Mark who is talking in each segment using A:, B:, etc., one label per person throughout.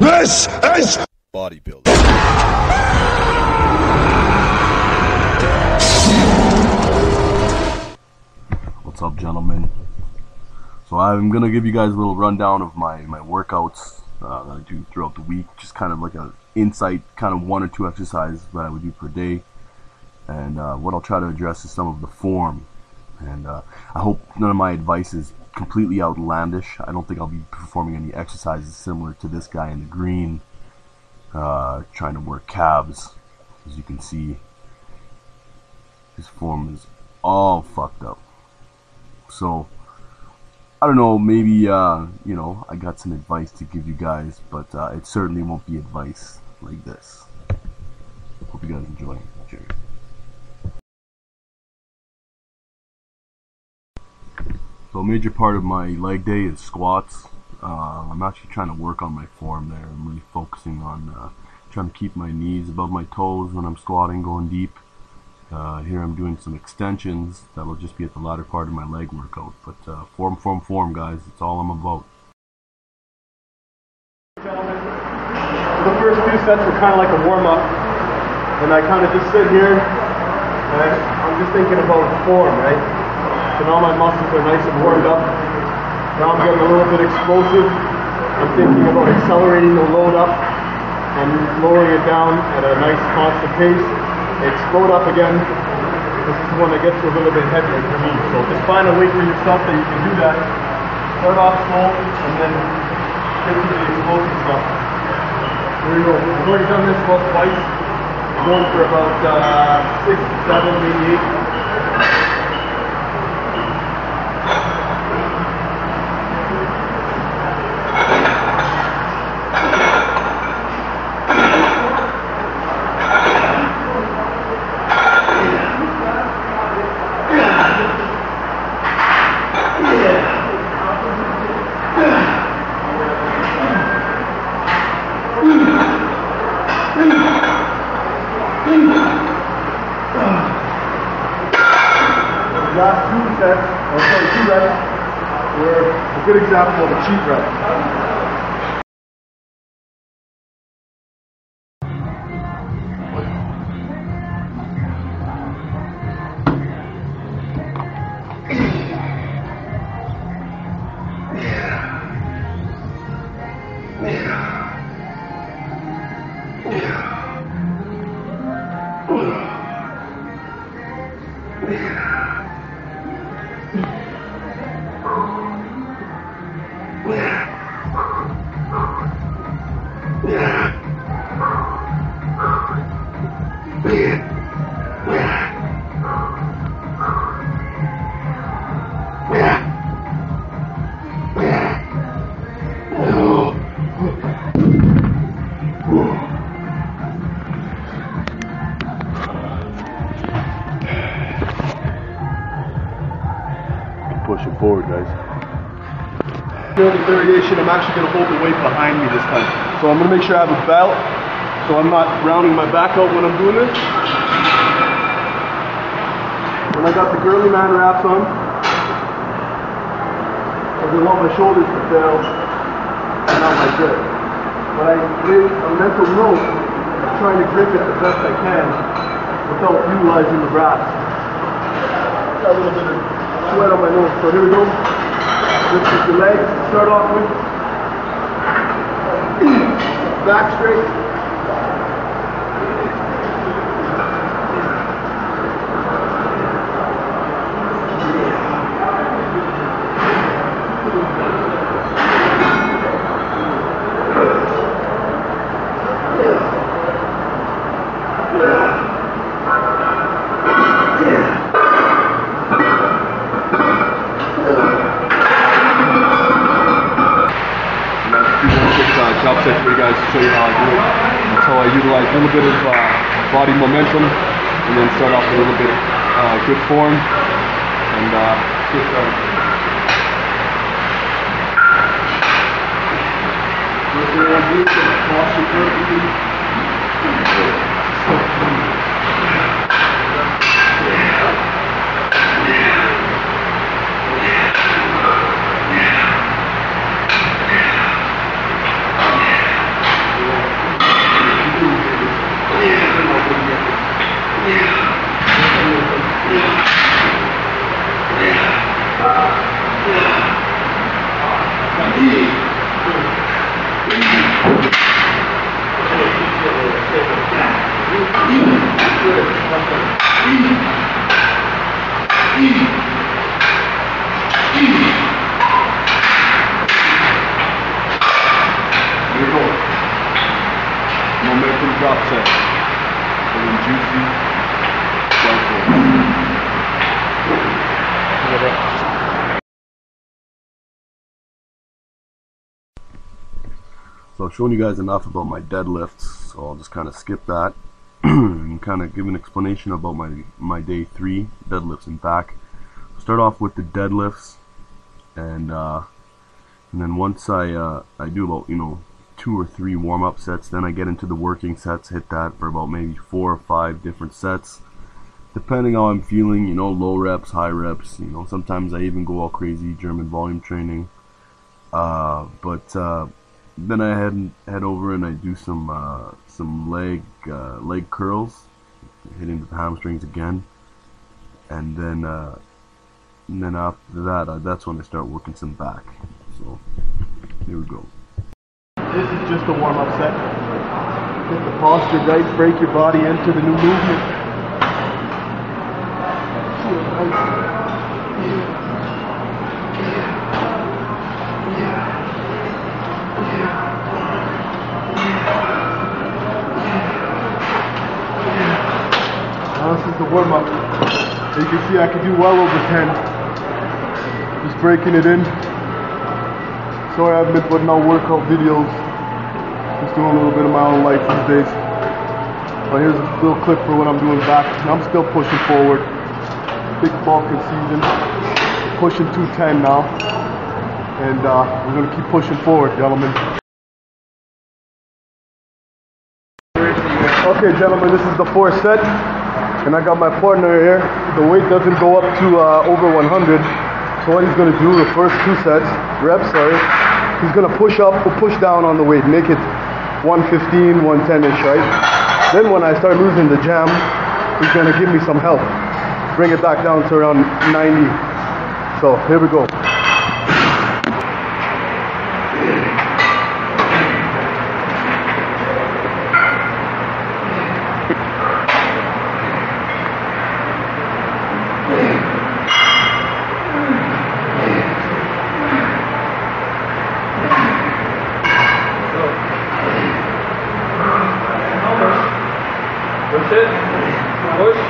A: This is
B: bodybuilding.
C: What's up, gentlemen? So I'm gonna give you guys a little rundown of my workouts that I do throughout the week, just kind of like an insight, kind of 1 or 2 exercises that I would do per day, and what I'll try to address is some of the form, and I hope none of my advice is completely outlandish. I don't think I'll be performing any exercises similar to this guy in the green, trying to work calves. As you can see, his form is all fucked up. So I don't know, maybe you know, I got some advice to give you guys, but it certainly won't be advice like this. Hope you guys enjoy. Cheers. So a major part of my leg day is squats. I'm actually trying to work on my form there. I'm really focusing on trying to keep my knees above my toes when I'm squatting, going deep. Here I'm doing some extensions. That'll just be at the latter part of my leg workout. But form, guys. That's all I'm about.
D: Gentlemen, the first 2 sets were kind of like a warm-up, and I kind of just sit here, and I'm just thinking about form, right? So now my muscles are nice and warmed up. Now I'm getting a little bit explosive. I'm thinking about accelerating the load up and lowering it down at a nice constant pace. Explode up again. This is when it gets a little bit heavier for me. So just find a way for yourself that you can do that. Start off slow and then get to the explosive stuff. Here we go. I've already done this about twice. I'm going for about 6, 7, maybe 8. Last 2 sets, or sorry, 2 reps, were a good example of a cheat rep.
C: Push it forward, guys.
D: The variation, I'm actually going to hold the weight behind me this time. So I'm going to make sure I have a belt, so I'm not rounding my back out when I'm doing this. And I got the girly man wraps on, because I want my shoulders to fail and not my grip. But I made a mental note of trying to grip it the best I can without utilizing the wraps. Got a little bit of sweat on my nose. So here we go. Lift with your legs to start off with. Back straight. Job set for you guys to show you how I do it. That's how I utilize a little bit of body momentum and then start off with a little bit good form and get started. First thing I want to do is posture perfectly. some drop sets. And then juicy.
C: So I've shown you guys enough about my deadlifts, so I'll just kind of skip that and kind of give an explanation about my day 3 deadlifts and back. Start off with the deadlifts, and then once I do about 2 or 3 warm-up sets, then I get into the working sets, hit that for about maybe 4 or 5 different sets, depending how I'm feeling, low reps, high reps, sometimes I even go all crazy, German volume training, then I head over and I do some leg curls, hitting the hamstrings again, and then after that, that's when I start working some back. So here we go.
D: This is just a warm-up set. Get the posture right, break your body into the new movement. Now this is the warm-up. You can see I can do well over 10. Just breaking it in. Sorry I haven't been putting out workout videos. Just doing a little bit of my own life these days. But here's a little clip for what I'm doing back. I'm still pushing forward. Big bulk in season. Pushing 210 now. And we're going to keep pushing forward, gentlemen. Okay, gentlemen, this is the 4th set. And I got my partner here. The weight doesn't go up to over 100. So what he's going to do, the first 2 reps, he's going to push up or push down on the weight, make it 115, 110-ish, right? Then when I start losing the jam, he's going to give me some help. Bring it back down to around 90. So here we go.
A: Push it. Push.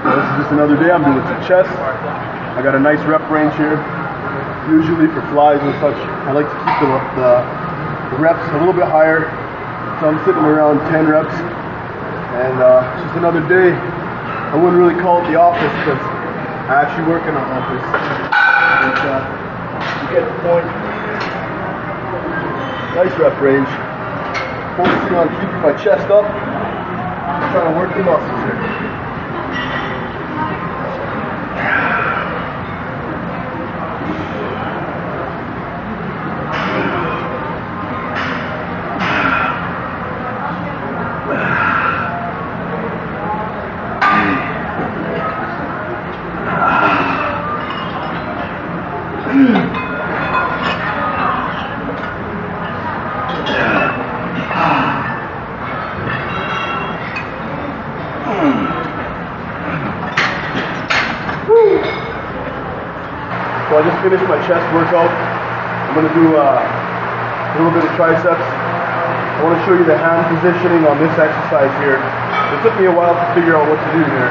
D: This is just another day. I'm doing some chest. I got a nice rep range here. Usually for flies and such, I like to keep the reps a little bit higher. So I'm sitting around 10 reps. And it's just another day. I wouldn't really call it the office because I actually work in an office. But you get the point. Nice rep range. Focusing on keeping my chest up. I'm trying to work the muscles here. So I just finished my chest workout. I'm going to do a little bit of triceps. I want to show you the hand positioning on this exercise here. It took me a while to figure out what to do here.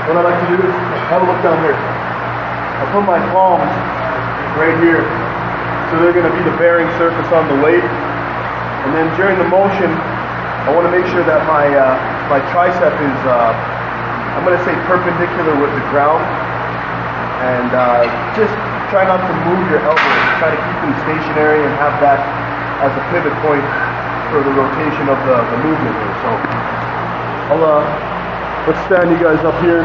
D: What I like to do is, have a look down here. I put my palms right here, so they're going to be the bearing surface on the weight. And then during the motion, I want to make sure that my tricep is, I'm going to say perpendicular with the ground. And just try not to move your elbows. Try to keep them stationary and have that as a pivot point for the rotation of the movement here. So let's stand you guys up here.